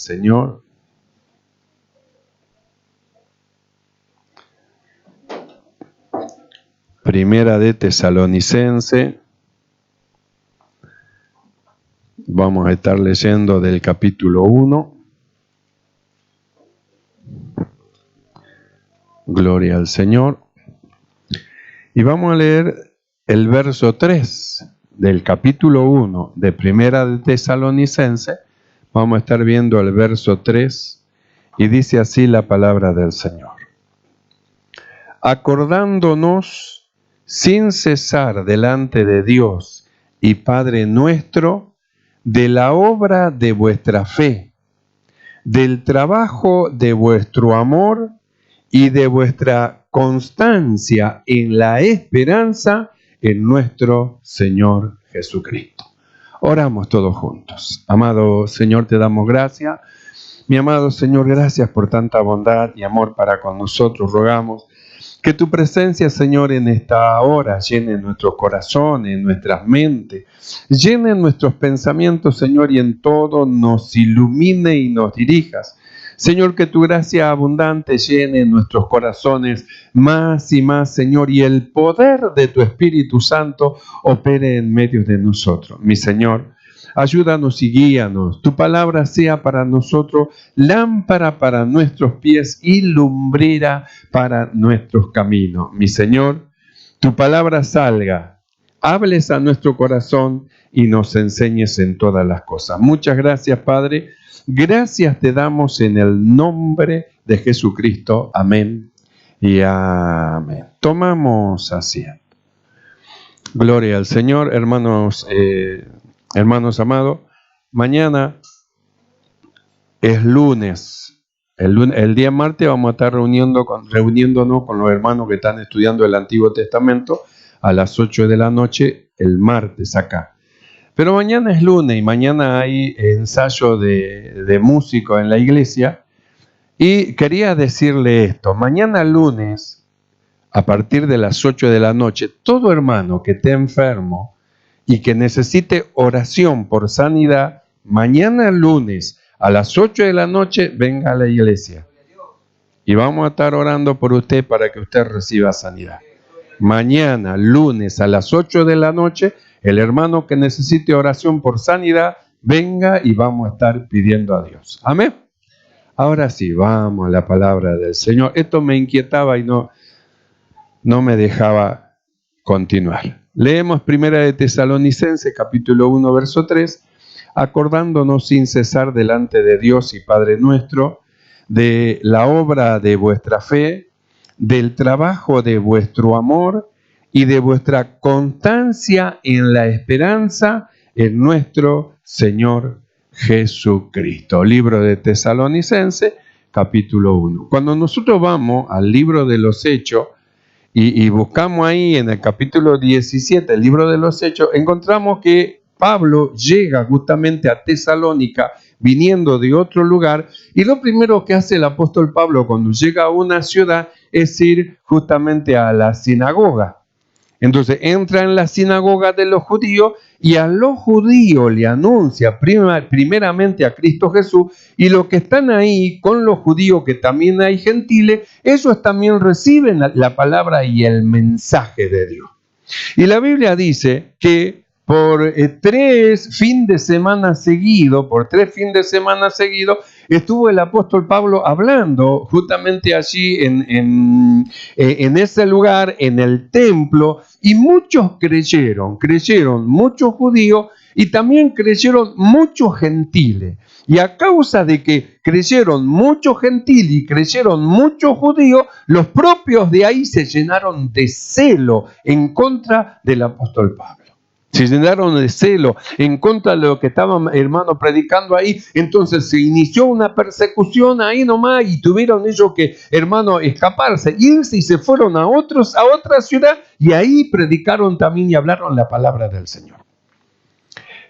Señor. Primera de Tesalonicense. Vamos a estar leyendo del capítulo 1. Gloria al Señor. Y vamos a leer el verso 3 del capítulo 1 de Primera de Tesalonicense. Vamos a estar viendo el verso 3 y dice así la palabra del Señor. Acordándonos sin cesar delante de Dios y Padre nuestro, de la obra de vuestra fe, del trabajo de vuestro amor y de vuestra constancia en la esperanza en nuestro Señor Jesucristo. Oramos todos juntos. Amado Señor, te damos gracias. Mi amado Señor, gracias por tanta bondad y amor para con nosotros. Rogamos que tu presencia, Señor, en esta hora llene nuestros corazones, nuestras mentes, llene nuestros pensamientos, Señor, y en todo nos ilumine y nos dirijas. Señor, que tu gracia abundante llene nuestros corazones más y más, Señor, y el poder de tu Espíritu Santo opere en medio de nosotros. Mi Señor, ayúdanos y guíanos. Tu palabra sea para nosotros lámpara para nuestros pies y lumbrera para nuestros caminos. Mi Señor, tu palabra salga, hables a nuestro corazón y nos enseñes en todas las cosas. Muchas gracias, Padre. Gracias te damos en el nombre de Jesucristo. Amén y amén. Tomamos asiento. Gloria al Señor, hermanos. Hermanos amados, mañana es lunes. El día martes vamos a estar reuniéndonos con los hermanos que están estudiando el Antiguo Testamento a las 8 de la noche, el martes acá. Pero mañana es lunes y mañana hay ensayo de músico en la iglesia. Y quería decirle esto, mañana lunes, a partir de las 8 de la noche, todo hermano que esté enfermo y que necesite oración por sanidad, mañana lunes a las 8 de la noche venga a la iglesia. Y vamos a estar orando por usted para que usted reciba sanidad. Mañana lunes a las 8 de la noche, el hermano que necesite oración por sanidad, venga y vamos a estar pidiendo a Dios. Amén. Ahora sí, vamos a la palabra del Señor. Esto me inquietaba y no me dejaba continuar. Leemos Primera de Tesalonicense, capítulo 1, verso 3. Acordándonos sin cesar delante de Dios y Padre nuestro, de la obra de vuestra fe, del trabajo de vuestro amor y de vuestra constancia en la esperanza en nuestro Señor Jesucristo. Libro de Tesalonicense, capítulo 1. Cuando nosotros vamos al libro de los Hechos, y buscamos ahí en el capítulo 17, el libro de los Hechos, encontramos que Pablo llega justamente a Tesalónica viniendo de otro lugar, y lo primero que hace el apóstol Pablo cuando llega a una ciudad es ir justamente a la sinagoga. Entonces entra en la sinagoga de los judíos y a los judíos le anuncia primeramente a Cristo Jesús, y los que están ahí con los judíos, que también hay gentiles, ellos también reciben la palabra y el mensaje de Dios. Y la Biblia dice que por 3 fines de semana seguidos, estuvo el apóstol Pablo hablando justamente allí en ese lugar, en el templo, y muchos creyeron muchos judíos y también creyeron muchos gentiles. Y a causa de que creyeron muchos gentiles y creyeron muchos judíos, los propios de ahí se llenaron de celo en contra del apóstol Pablo. Se llenaron de celo en contra de lo que estaban, hermanos, predicando ahí. Entonces se inició una persecución ahí nomás y tuvieron ellos que, hermanos, escaparse, irse, y se fueron a otra ciudad, y ahí predicaron también y hablaron la palabra del Señor.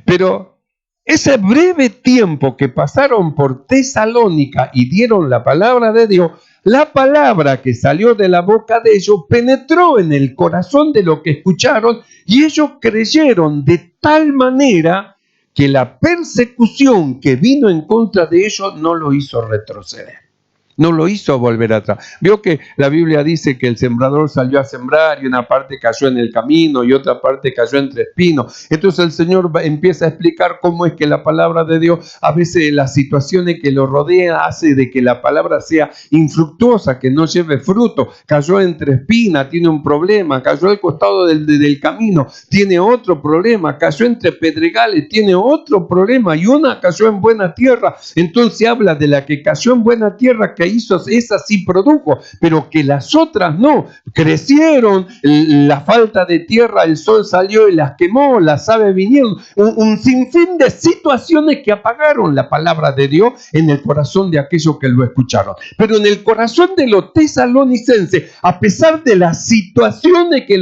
Pero ese breve tiempo que pasaron por Tesalónica y dieron la palabra de Dios, la palabra que salió de la boca de ellos penetró en el corazón de los que escucharon, y ellos creyeron de tal manera que la persecución que vino en contra de ellos no lo hizo retroceder. No lo hizo volver atrás. Vio que la Biblia dice que el sembrador salió a sembrar y una parte cayó en el camino y otra parte cayó entre espinos. Entonces el Señor empieza a explicar cómo es que la palabra de Dios, a veces las situaciones que lo rodean hace de que la palabra sea infructuosa, que no lleve fruto. Cayó entre espinas, tiene un problema. Cayó al costado del camino, tiene otro problema. Cayó entre pedregales, tiene otro problema. Y una cayó en buena tierra. Entonces habla de la que cayó en buena tierra, que hizo, esa sí produjo, pero que las otras no, crecieron, la falta de tierra, el sol salió y las quemó, las aves vinieron, un sinfín de situaciones que apagaron la palabra de Dios en el corazón de aquellos que lo escucharon. Pero en el corazón de los tesalonicenses, a pesar de las situaciones que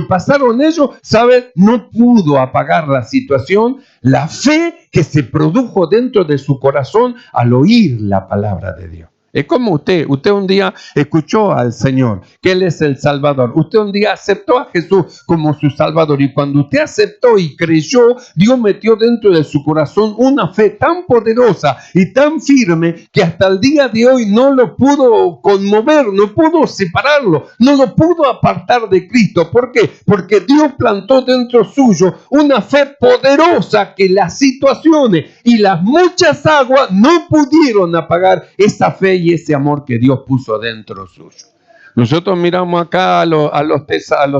pasaron ellos, ¿saben? No pudo apagar la situación, la fe que se produjo dentro de su corazón al oír la palabra de Dios. Es como usted un día escuchó al Señor, que Él es el Salvador. Usted un día aceptó a Jesús como su Salvador y cuando usted aceptó y creyó, Dios metió dentro de su corazón una fe tan poderosa y tan firme que hasta el día de hoy no lo pudo conmover, no pudo separarlo, no lo pudo apartar de Cristo. ¿Por qué? Porque Dios plantó dentro suyo una fe poderosa que las situaciones y las muchas aguas no pudieron apagar esa fe y ese amor que Dios puso dentro suyo. Nosotros miramos acá a los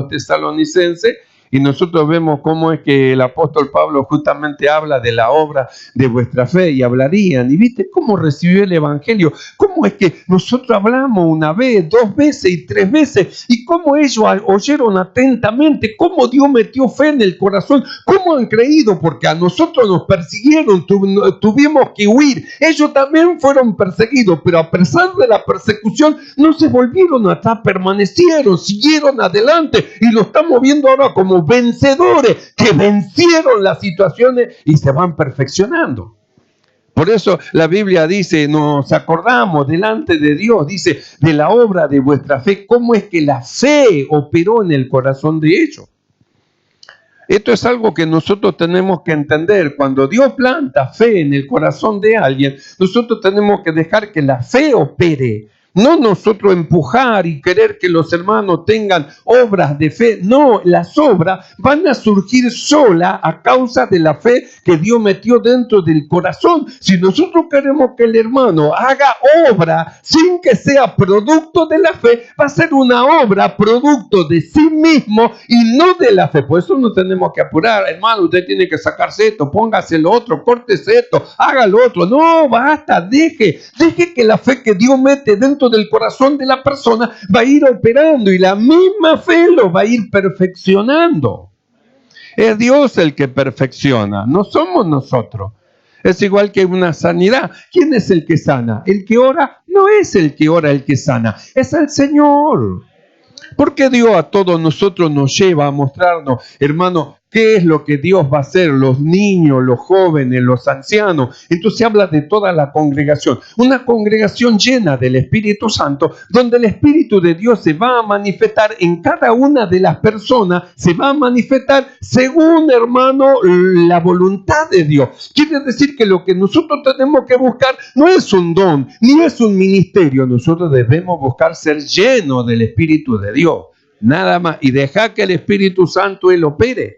tesalonicenses y nosotros vemos cómo es que el apóstol Pablo justamente habla de la obra de vuestra fe y hablarían. Y viste cómo recibió el evangelio, cómo es que nosotros hablamos una vez, 2 veces y 3 veces y cómo ellos oyeron atentamente, cómo Dios metió fe en el corazón, cómo han creído, porque a nosotros nos persiguieron, tuvimos que huir. Ellos también fueron perseguidos, pero a pesar de la persecución no se volvieron atrás, permanecieron, siguieron adelante y lo estamos viendo ahora como vencedores que vencieron las situaciones y se van perfeccionando. Por eso la Biblia dice, nos acordamos delante de Dios, dice, de la obra de vuestra fe, cómo es que la fe operó en el corazón de ellos. Esto es algo que nosotros tenemos que entender. Cuando Dios planta fe en el corazón de alguien, nosotros tenemos que dejar que la fe opere. No nosotros empujar y querer que los hermanos tengan obras de fe. No, las obras van a surgir solas a causa de la fe que Dios metió dentro del corazón. Si nosotros queremos que el hermano haga obra sin que sea producto de la fe, va a ser una obra producto de sí mismo y no de la fe. Por eso no tenemos que apurar. Hermano, usted tiene que sacarse esto, póngase lo otro, córtese esto, haga lo otro. No, basta, deje que la fe que Dios mete dentro del corazón de la persona va a ir operando y la misma fe lo va a ir perfeccionando. Es Dios el que perfecciona, no somos nosotros. Es igual que una sanidad. ¿Quién es el que sana? El que ora no es el que ora el que sana, es el Señor. Porque Dios a todos nosotros nos lleva a mostrarnos, hermano, qué es lo que Dios va a hacer, los niños, los jóvenes, los ancianos. Entonces habla de toda la congregación, una congregación llena del Espíritu Santo, donde el Espíritu de Dios se va a manifestar en cada una de las personas, se va a manifestar según, hermano, la voluntad de Dios. Quiere decir que lo que nosotros tenemos que buscar no es un don, ni es un ministerio. Nosotros debemos buscar ser llenos del Espíritu de Dios, nada más, y dejar que el Espíritu Santo Él opere.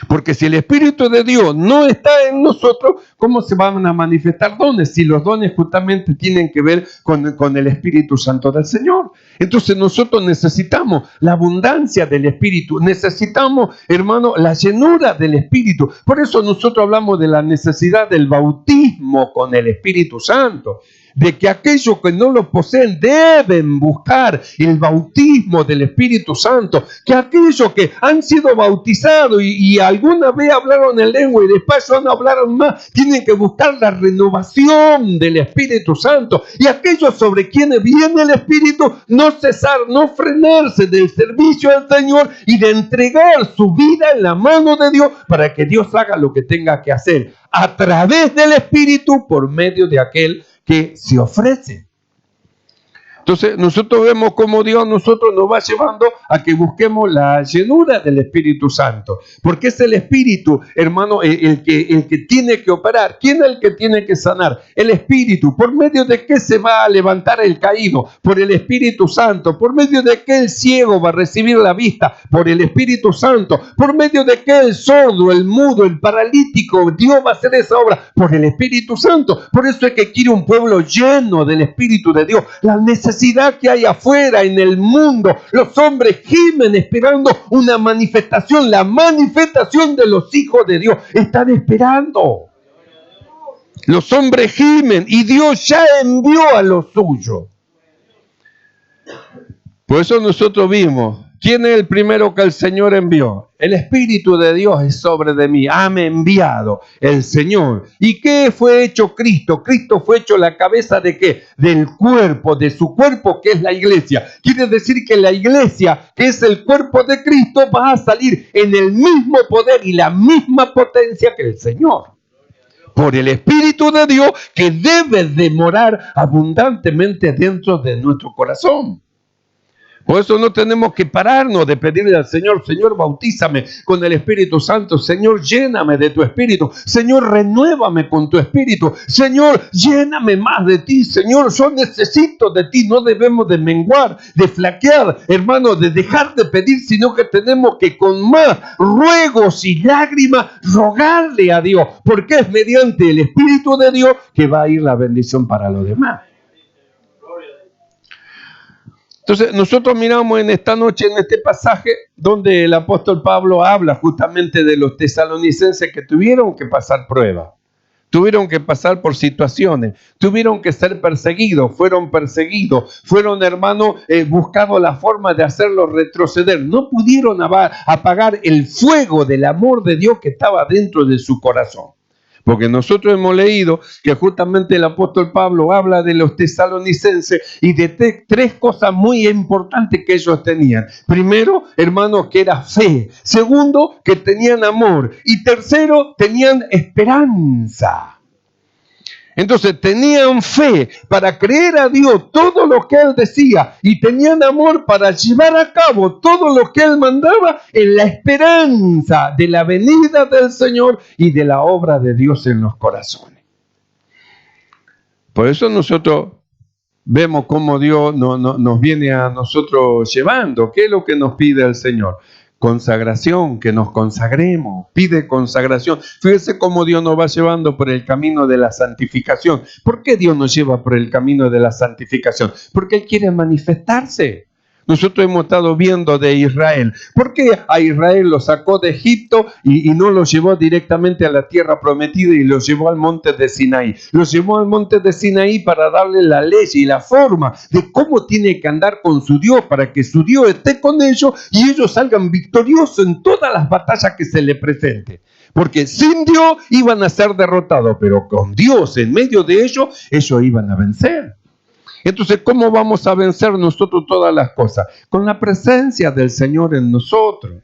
Porque si el Espíritu de Dios no está en nosotros, ¿cómo se van a manifestar dones? Si los dones justamente tienen que ver con el Espíritu Santo del Señor. Entonces nosotros necesitamos la abundancia del Espíritu. Necesitamos, hermano, la llenura del Espíritu. Por eso nosotros hablamos de la necesidad del bautismo con el Espíritu Santo. De que aquellos que no lo poseen deben buscar el bautismo del Espíritu Santo, que aquellos que han sido bautizados y alguna vez hablaron en lengua y después no hablaron más, tienen que buscar la renovación del Espíritu Santo, y aquellos sobre quienes viene el Espíritu, no cesar, no frenarse del servicio al Señor y de entregar su vida en la mano de Dios para que Dios haga lo que tenga que hacer a través del Espíritu por medio de aquel que se ofrece. Entonces nosotros vemos cómo Dios nosotros nos va llevando a que busquemos la llenura del Espíritu Santo. Porque es el Espíritu, hermano, el que tiene que operar. ¿Quién es el que tiene que sanar? El Espíritu. ¿Por medio de qué se va a levantar el caído? Por el Espíritu Santo. ¿Por medio de qué el ciego va a recibir la vista? Por el Espíritu Santo. ¿Por medio de qué el sordo, el mudo, el paralítico, Dios va a hacer esa obra? Por el Espíritu Santo. Por eso es que quiere un pueblo lleno del Espíritu de Dios. La necesidad que hay afuera en el mundo, los hombres gimen esperando una manifestación, la manifestación de los hijos de Dios. Están esperando. Los hombres gimen y Dios ya envió a los suyos. Por eso nosotros vimos, ¿quién es el primero que el Señor envió? El Espíritu de Dios es sobre de mí, me enviado el Señor. ¿Y qué fue hecho Cristo? Cristo fue hecho la cabeza ¿de qué? Del cuerpo, de su cuerpo que es la iglesia. Quiere decir que la iglesia, que es el cuerpo de Cristo, va a salir en el mismo poder y la misma potencia que el Señor. Por el Espíritu de Dios que debe de morar abundantemente dentro de nuestro corazón. Por eso no tenemos que pararnos de pedirle al Señor, Señor, bautízame con el Espíritu Santo. Señor, lléname de tu Espíritu. Señor, renuévame con tu Espíritu. Señor, lléname más de ti. Señor, yo necesito de ti. No debemos de menguar, de flaquear, hermano, de dejar de pedir, sino que tenemos que con más ruegos y lágrimas rogarle a Dios. Porque es mediante el Espíritu de Dios que va a ir la bendición para los demás. Entonces, nosotros miramos en esta noche, en este pasaje, donde el apóstol Pablo habla justamente de los tesalonicenses que tuvieron que pasar pruebas, tuvieron que pasar por situaciones, tuvieron que ser perseguidos, fueron hermanos, buscando la forma de hacerlos retroceder. No pudieron apagar el fuego del amor de Dios que estaba dentro de su corazón. Porque nosotros hemos leído que justamente el apóstol Pablo habla de los tesalonicenses y de tres cosas muy importantes que ellos tenían. Primero, hermanos, que era fe. Segundo, que tenían amor. Y tercero, tenían esperanza. Entonces tenían fe para creer a Dios todo lo que Él decía y tenían amor para llevar a cabo todo lo que Él mandaba en la esperanza de la venida del Señor y de la obra de Dios en los corazones. Por eso nosotros vemos cómo Dios nos viene a nosotros llevando. ¿Qué es lo que nos pide el Señor? Consagración, que nos consagremos, pide consagración. Fíjese cómo Dios nos va llevando por el camino de la santificación. ¿Por qué Dios nos lleva por el camino de la santificación? Porque Él quiere manifestarse. Nosotros hemos estado viendo de Israel. ¿Por qué a Israel lo sacó de Egipto y no lo llevó directamente a la tierra prometida y lo llevó al monte de Sinaí? Lo llevó al monte de Sinaí para darle la ley y la forma de cómo tiene que andar con su Dios para que su Dios esté con ellos y ellos salgan victoriosos en todas las batallas que se les presenten. Porque sin Dios iban a ser derrotados, pero con Dios en medio de ellos iban a vencer. Entonces, ¿cómo vamos a vencer nosotros todas las cosas? Con la presencia del Señor en nosotros.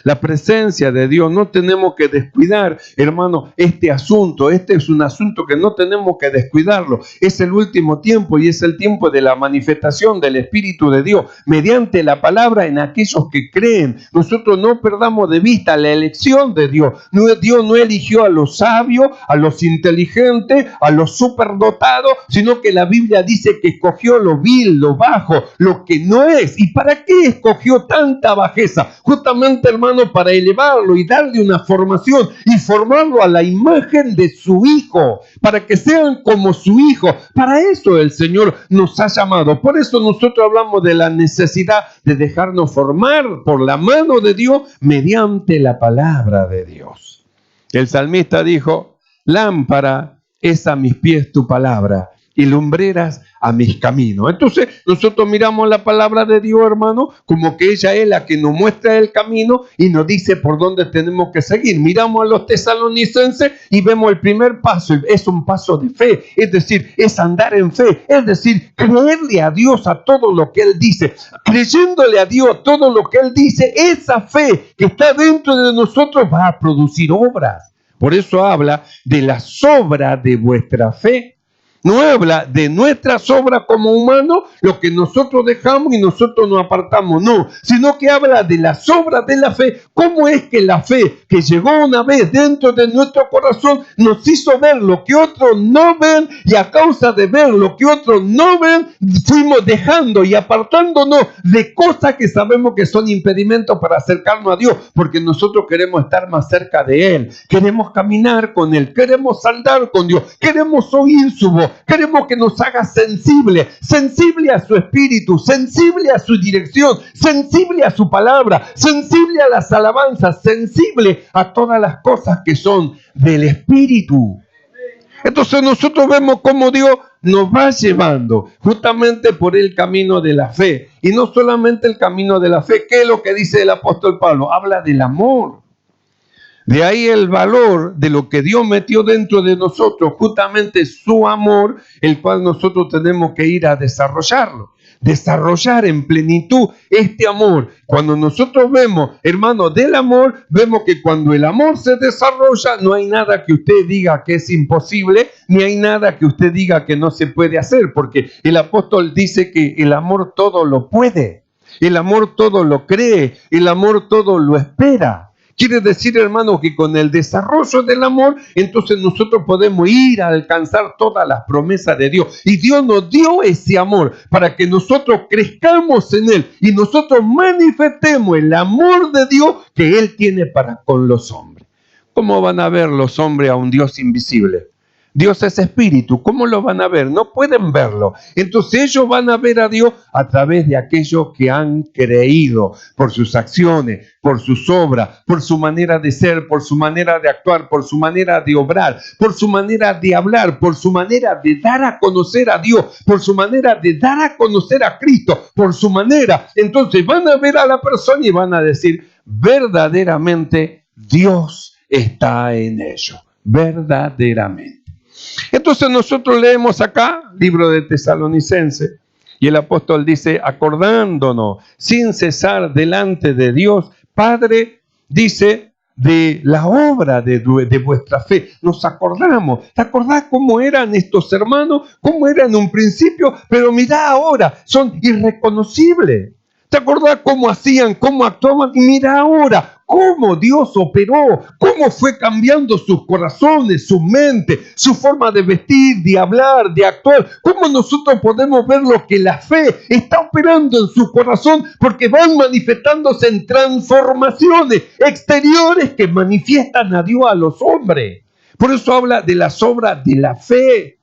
La presencia de Dios. No tenemos que descuidar, hermano, este asunto. Este es un asunto que no tenemos que descuidarlo. Es el último tiempo y es el tiempo de la manifestación del Espíritu de Dios mediante la palabra en aquellos que creen. Nosotros no perdamos de vista la elección de Dios. Dios no eligió a los sabios, a los inteligentes, a los superdotados, sino que la Biblia dice que escogió lo vil, lo bajo, lo que no es. ¿Y para qué escogió tanta bajeza? Justamente, hermano, para elevarlo y darle una formación y formarlo a la imagen de su Hijo, para que sean como su Hijo. Para eso el Señor nos ha llamado. Por eso nosotros hablamos de la necesidad de dejarnos formar por la mano de Dios mediante la palabra de Dios. El salmista dijo: lámpara es a mis pies tu palabra y lumbreras a mis caminos. Entonces nosotros miramos la palabra de Dios, hermano, como que ella es la que nos muestra el camino y nos dice por dónde tenemos que seguir. Miramos a los tesalonicenses y vemos el primer paso, es un paso de fe, es decir, es andar en fe, es decir, creerle a Dios a todo lo que Él dice. Creyéndole a Dios todo lo que Él dice, esa fe que está dentro de nosotros va a producir obras. Por eso habla de las obras de vuestra fe. No habla de nuestras obras como humanos, lo que nosotros dejamos y nosotros nos apartamos, no, sino que habla de las obras de la fe. ¿Cómo es que la fe que llegó una vez dentro de nuestro corazón nos hizo ver lo que otros no ven, y a causa de ver lo que otros no ven, fuimos dejando y apartándonos de cosas que sabemos que son impedimentos para acercarnos a Dios, porque nosotros queremos estar más cerca de Él, queremos caminar con Él, queremos andar con Dios, queremos oír su voz, queremos que nos haga sensible a su espíritu, sensible a su dirección, sensible a su palabra, sensible a las alabanzas, sensible a todas las cosas que son del espíritu. Entonces nosotros vemos cómo Dios nos va llevando justamente por el camino de la fe. Y no solamente el camino de la fe. ¿Qué es lo que dice el apóstol Pablo? Habla del amor. De ahí el valor de lo que Dios metió dentro de nosotros, justamente su amor, el cual nosotros tenemos que ir a desarrollarlo. Desarrollar en plenitud este amor. Cuando nosotros vemos, hermanos, del amor, vemos que cuando el amor se desarrolla, no hay nada que usted diga que es imposible, ni hay nada que usted diga que no se puede hacer, porque el apóstol dice que el amor todo lo puede, el amor todo lo cree, el amor todo lo espera. Quiere decir, hermano, que con el desarrollo del amor, entonces nosotros podemos ir a alcanzar todas las promesas de Dios. Y Dios nos dio ese amor para que nosotros crezcamos en Él y nosotros manifestemos el amor de Dios que Él tiene para con los hombres. ¿Cómo van a ver los hombres a un Dios invisible? Dios es espíritu, ¿cómo lo van a ver? No pueden verlo. Entonces ellos van a ver a Dios a través de aquellos que han creído, por sus acciones, por sus obras, por su manera de ser, por su manera de actuar, por su manera de obrar, por su manera de hablar, por su manera de dar a conocer a Dios, por su manera de dar a conocer a Cristo, por su manera. Entonces van a ver a la persona y van a decir, verdaderamente Dios está en ellos, verdaderamente. Entonces nosotros leemos acá, libro de Tesalonicenses, y el apóstol dice, acordándonos sin cesar delante de Dios, Padre, dice, de la obra de vuestra fe. Nos acordamos. ¿Te acordás cómo eran estos hermanos? ¿Cómo eran en un principio? Pero mirá ahora, son irreconocibles. ¿Te acordás cómo hacían, cómo actuaban? Y mira ahora cómo Dios operó, cómo fue cambiando sus corazones, su mente, su forma de vestir, de hablar, de actuar. Cómo nosotros podemos ver lo que la fe está operando en su corazón, porque van manifestándose en transformaciones exteriores que manifiestan a Dios a los hombres. Por eso habla de las obras de la fe.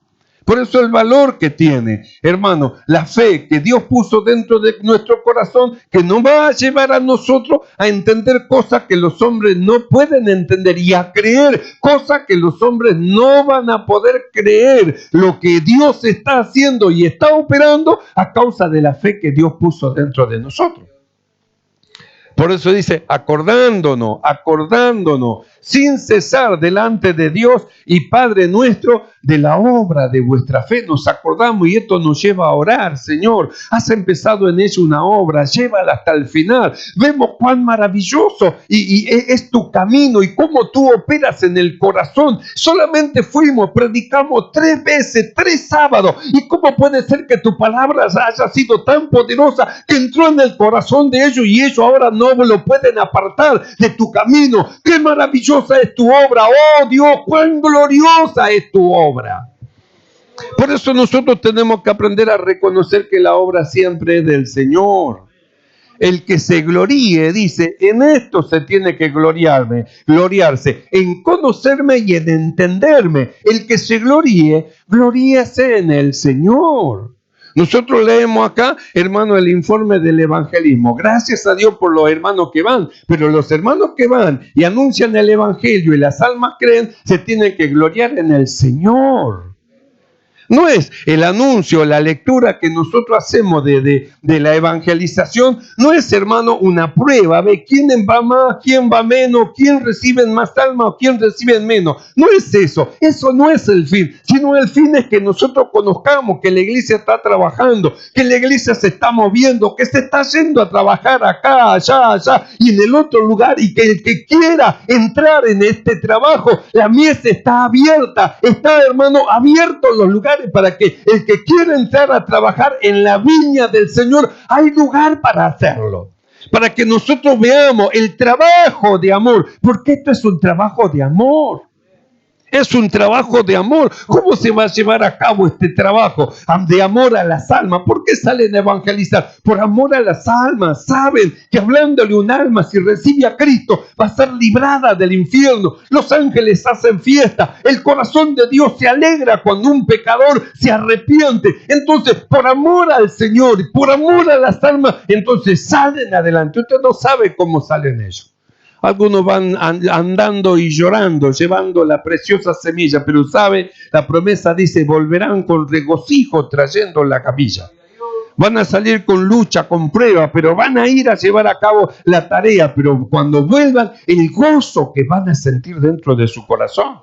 Por eso el valor que tiene, hermano, la fe que Dios puso dentro de nuestro corazón, que nos va a llevar a nosotros a entender cosas que los hombres no pueden entender y a creer cosas que los hombres no van a poder creer. Lo que Dios está haciendo y está operando a causa de la fe que Dios puso dentro de nosotros. Por eso dice, acordándonos, sin cesar delante de Dios y Padre nuestro, de la obra de vuestra fe. Nos acordamos y esto nos lleva a orar. Señor, has empezado en ella una obra, llévala hasta el final. Vemos cuán maravilloso y es tu camino y cómo tú operas en el corazón. Solamente predicamos 3 veces, 3 sábados. ¿Y cómo puede ser que tu palabra haya sido tan poderosa que entró en el corazón de ellos y ellos ahora no lo pueden apartar de tu camino? ¡Qué maravillosa es tu obra! ¡Oh Dios, cuán gloriosa es tu obra! Por eso nosotros tenemos que aprender a reconocer que la obra siempre es del Señor. El que se gloríe, dice, en esto se tiene que gloriarse, en conocerme y en entenderme. El que se gloríe, gloríese en el Señor. Nosotros leemos acá, hermano, el informe del evangelismo. Gracias a Dios por los hermanos que van, pero los hermanos que van y anuncian el evangelio y las almas creen, se tienen que gloriar en el Señor. No es el anuncio, la lectura que nosotros hacemos de la evangelización, no es, hermano, una prueba de quién va más, quién va menos, quién recibe más alma o quién recibe menos. No es eso no es el fin, sino el fin es que nosotros conozcamos que la iglesia está trabajando, que la iglesia se está moviendo, que se está yendo a trabajar acá, allá y en el otro lugar, y que el que quiera entrar en este trabajo, la mies está abierta, está, hermano, abierto los lugares lugares para que el que quiera entrar a trabajar en la viña del Señor, hay lugar para hacerlo. Para que nosotros veamos el trabajo de amor, porque esto es un trabajo de amor. Es un trabajo de amor. ¿Cómo se va a llevar a cabo este trabajo de amor a las almas? ¿Por qué salen a evangelizar? Por amor a las almas. Saben que hablándole un alma, si recibe a Cristo, va a ser librada del infierno. Los ángeles hacen fiesta. El corazón de Dios se alegra cuando un pecador se arrepiente. Entonces, por amor al Señor, por amor a las almas, entonces salen adelante. Usted no sabe cómo salen ellos. Algunos van andando y llorando, llevando la preciosa semilla, pero sabe, la promesa dice, volverán con regocijo trayendo la camilla. Van a salir con lucha, con prueba, pero van a ir a llevar a cabo la tarea, pero cuando vuelvan, el gozo que van a sentir dentro de su corazón.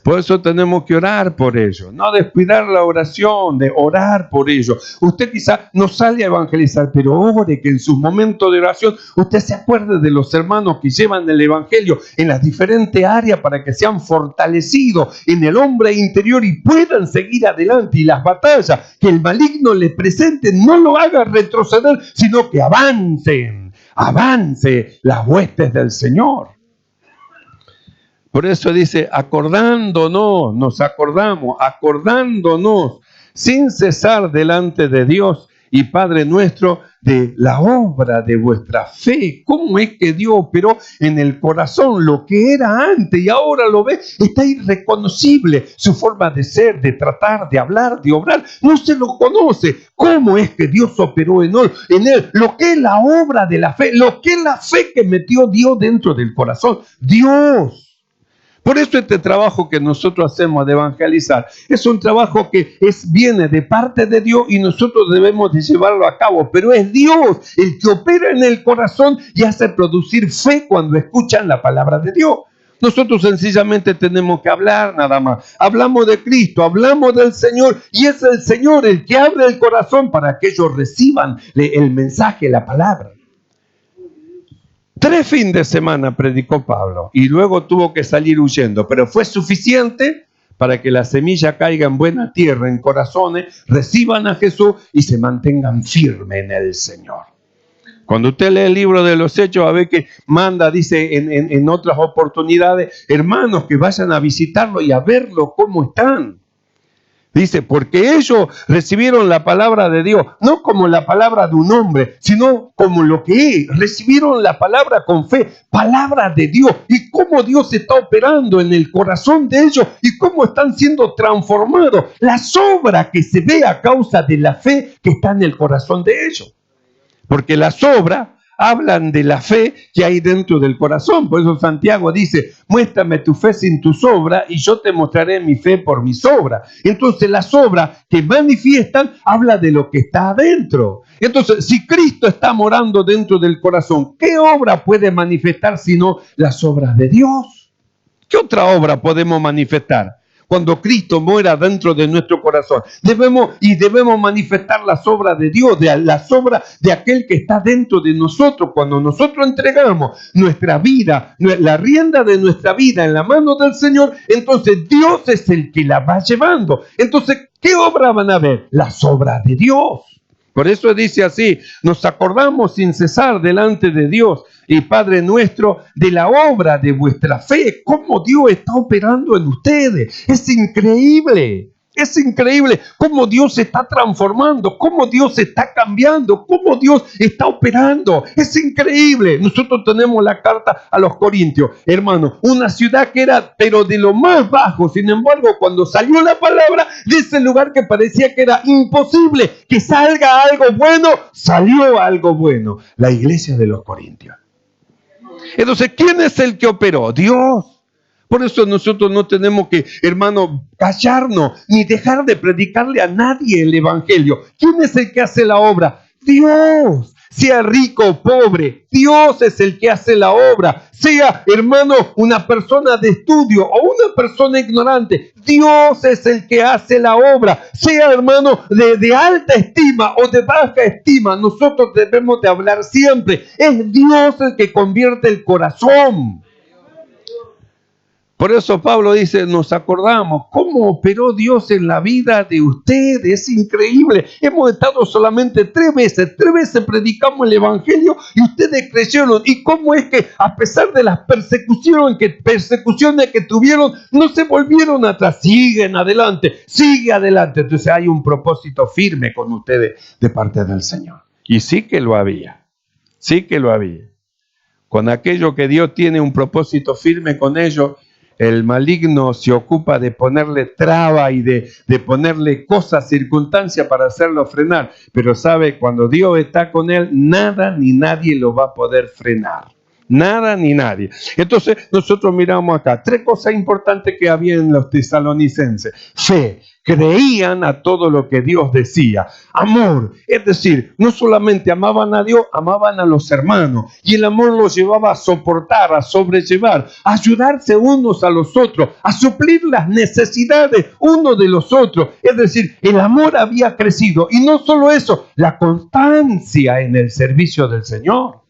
Por eso tenemos que orar por ellos, no descuidar la oración, de orar por ellos. Usted quizá no sale a evangelizar, pero ore que en sus momentos de oración usted se acuerde de los hermanos que llevan el evangelio en las diferentes áreas para que sean fortalecidos en el hombre interior y puedan seguir adelante. Y las batallas que el maligno le presente no lo haga retroceder, sino que avance las huestes del Señor. Por eso dice, acordándonos sin cesar delante de Dios y Padre nuestro de la obra de vuestra fe. ¿Cómo es que Dios operó en el corazón lo que era antes y ahora lo ve? Está irreconocible su forma de ser, de tratar, de hablar, de obrar. No se lo conoce. ¿Cómo es que Dios operó en él? Lo que es la obra de la fe, lo que es la fe que metió Dios dentro del corazón. Dios. Por eso este trabajo que nosotros hacemos de evangelizar es un trabajo que viene de parte de Dios y nosotros debemos de llevarlo a cabo. Pero es Dios el que opera en el corazón y hace producir fe cuando escuchan la palabra de Dios. Nosotros sencillamente tenemos que hablar nada más. Hablamos de Cristo, hablamos del Señor y es el Señor el que abre el corazón para que ellos reciban el mensaje, la palabra. 3 fines de semana predicó Pablo y luego tuvo que salir huyendo, pero fue suficiente para que la semilla caiga en buena tierra, en corazones, reciban a Jesús y se mantengan firmes en el Señor. Cuando usted lee el libro de los Hechos, a ver que manda, dice en otras oportunidades, hermanos que vayan a visitarlo y a verlo cómo están. Dice, porque ellos recibieron la palabra de Dios, no como la palabra de un hombre, sino como lo que es. Recibieron la palabra con fe, palabra de Dios. Y cómo Dios está operando en el corazón de ellos y cómo están siendo transformados. Las obras que se ve a causa de la fe que está en el corazón de ellos. Porque las obras hablan de la fe que hay dentro del corazón. Por eso Santiago dice, muéstrame tu fe sin tus obras y yo te mostraré mi fe por mis obras. Entonces las obras que manifiestan habla de lo que está adentro. Entonces si Cristo está morando dentro del corazón, ¿qué obra puede manifestar sino las obras de Dios? ¿Qué otra obra podemos manifestar? Cuando Cristo muera dentro de nuestro corazón, debemos manifestar las obras de Dios, las obras de aquel que está dentro de nosotros. Cuando nosotros entregamos nuestra vida, la rienda de nuestra vida en la mano del Señor, entonces Dios es el que la va llevando. Entonces, ¿qué obra van a ver? Las obras de Dios. Por eso dice así, nos acordamos sin cesar delante de Dios y Padre nuestro de la obra de vuestra fe, cómo Dios está operando en ustedes. Es increíble cómo Dios se está transformando, cómo Dios se está cambiando, cómo Dios está operando. Es increíble. Nosotros tenemos la carta a los Corintios, hermano, una ciudad que era pero de lo más bajo. Sin embargo, cuando salió la palabra de ese lugar que parecía que era imposible que salga algo bueno, salió algo bueno. La iglesia de los Corintios. Entonces, ¿quién es el que operó? Dios. Por eso nosotros no tenemos que, hermano, callarnos ni dejar de predicarle a nadie el evangelio. ¿Quién es el que hace la obra? Dios. Sea rico o pobre, Dios es el que hace la obra. Sea, hermano, una persona de estudio o una persona ignorante, Dios es el que hace la obra. Sea, hermano, de alta estima o de baja estima, nosotros debemos de hablar siempre. Es Dios el que convierte el corazón. Por eso Pablo dice, nos acordamos cómo operó Dios en la vida de ustedes. Es increíble. Hemos estado solamente 3 veces predicamos el Evangelio y ustedes creyeron. Y cómo es que a pesar de las persecuciones que tuvieron, no se volvieron atrás. Siguen adelante, sigue adelante. Entonces hay un propósito firme con ustedes de parte del Señor. Y sí que lo había. Sí que lo había. Con aquello que Dios tiene un propósito firme con ellos, el maligno se ocupa de ponerle traba y de ponerle cosas, circunstancias para hacerlo frenar. Pero sabe, cuando Dios está con él, nada ni nadie lo va a poder frenar. Nada ni nadie. Entonces nosotros miramos acá 3 cosas importantes que había en los tesalonicenses. Fe. Creían a todo lo que Dios decía. Amor, es decir, no solamente amaban a Dios, amaban a los hermanos. Y el amor los llevaba a soportar, a sobrellevar, a ayudarse unos a los otros, a suplir las necesidades unos de los otros. Es decir, el amor había crecido. Y no solo eso, la constancia en el servicio del Señor.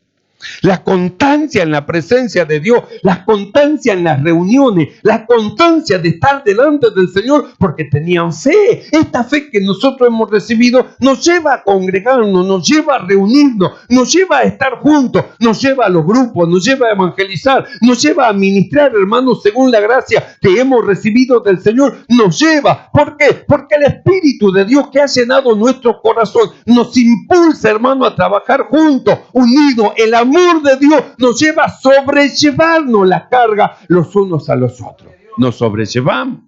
La constancia en la presencia de Dios, la constancia en las reuniones, la constancia de estar delante del Señor, porque tenían fe. Esta fe que nosotros hemos recibido nos lleva a congregarnos, nos lleva a reunirnos, nos lleva a estar juntos, nos lleva a los grupos, nos lleva a evangelizar, nos lleva a ministrar, hermanos, según la gracia que hemos recibido del Señor. Nos lleva. ¿Por qué? Porque el Espíritu de Dios que ha llenado nuestro corazón nos impulsa, hermano, a trabajar juntos, unidos. El amor de Dios nos lleva a sobrellevarnos la carga los unos a los otros. Nos sobrellevamos.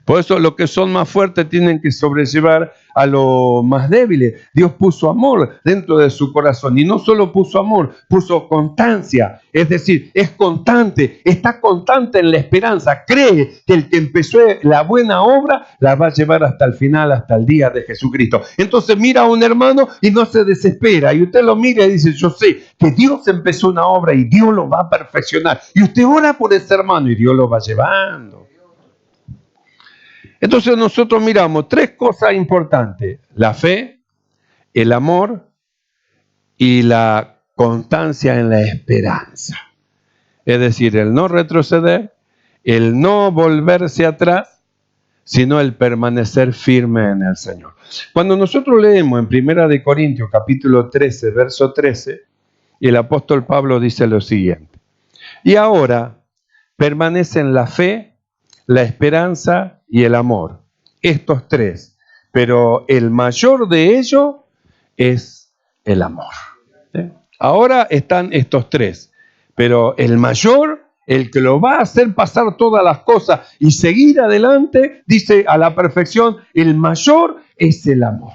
Por eso los que son más fuertes tienen que sobrellevar a los más débiles. Dios puso amor dentro de su corazón. Y no solo puso amor, puso constancia. Es decir, es constante, está constante en la esperanza. Cree que el que empezó la buena obra la va a llevar hasta el final, hasta el día de Jesucristo. Entonces mira a un hermano y no se desespera. Y usted lo mira y dice, yo sé que Dios empezó una obra y Dios lo va a perfeccionar. Y usted ora por ese hermano y Dios lo va llevando. Entonces nosotros miramos 3 cosas importantes: la fe, el amor y la constancia en la esperanza. Es decir, el no retroceder, el no volverse atrás, sino el permanecer firme en el Señor. Cuando nosotros leemos en 1 de Corintios capítulo 13, verso 13, el apóstol Pablo dice lo siguiente: y ahora permanecen la fe, la esperanza y el amor, estos 3, pero el mayor de ellos es el amor. ¿Sí? Ahora están estos 3, pero el mayor, el que lo va a hacer pasar todas las cosas y seguir adelante, dice a la perfección, el mayor es el amor.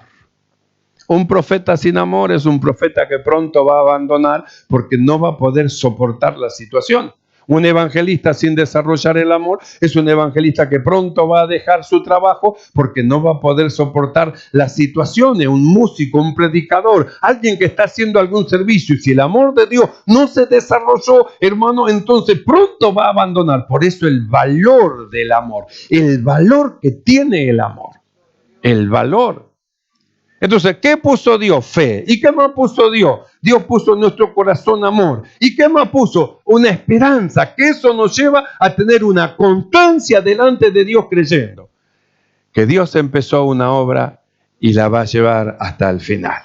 Un profeta sin amor es un profeta que pronto va a abandonar porque no va a poder soportar la situación. Un evangelista sin desarrollar el amor es un evangelista que pronto va a dejar su trabajo porque no va a poder soportar las situaciones. Un músico, un predicador, alguien que está haciendo algún servicio, y si el amor de Dios no se desarrolló, hermano, entonces pronto va a abandonar. Por eso el valor del amor, el valor que tiene el amor, el valor. Entonces, ¿qué puso Dios? Fe. ¿Y qué más puso Dios? Dios puso en nuestro corazón amor. ¿Y qué más puso? Una esperanza, que eso nos lleva a tener una constancia delante de Dios creyendo que Dios empezó una obra y la va a llevar hasta el final.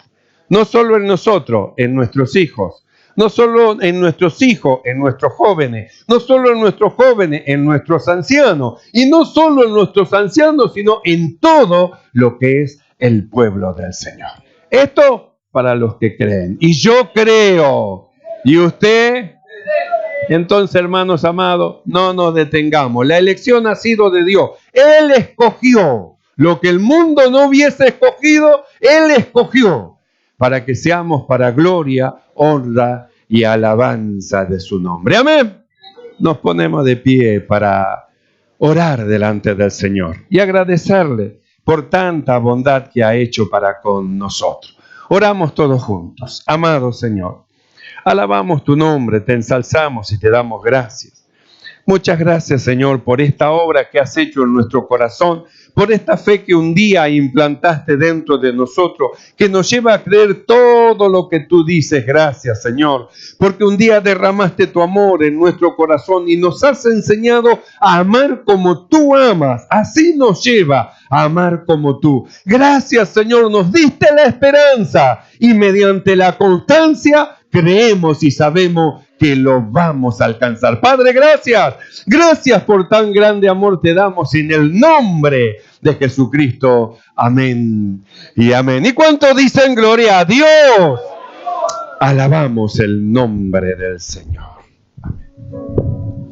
No solo en nosotros, en nuestros hijos. No solo en nuestros hijos, en nuestros jóvenes. No solo en nuestros jóvenes, en nuestros ancianos. Y no solo en nuestros ancianos, sino en todo lo que es el pueblo del Señor. Esto para los que creen. Y yo creo. ¿Y usted? Entonces, hermanos amados, no nos detengamos. La elección ha sido de Dios. Él escogió lo que el mundo no hubiese escogido. Él escogió para que seamos para gloria, honra y alabanza de su nombre. Amén. Nos ponemos de pie para orar delante del Señor y agradecerle por tanta bondad que ha hecho para con nosotros. Oramos todos juntos. Amado Señor, alabamos tu nombre, te ensalzamos y te damos gracias. Muchas gracias, Señor, por esta obra que has hecho en nuestro corazón, por esta fe que un día implantaste dentro de nosotros, que nos lleva a creer todo lo que tú dices. Gracias, Señor, porque un día derramaste tu amor en nuestro corazón y nos has enseñado a amar como tú amas. Así nos lleva a amar como tú. Gracias, Señor, nos diste la esperanza y mediante la constancia creemos y sabemos que lo vamos a alcanzar. Padre, gracias. Gracias por tan grande amor te damos en el nombre de Jesucristo. Amén y amén. ¿Y cuántos dicen gloria a Dios? Alabamos el nombre del Señor. Amén.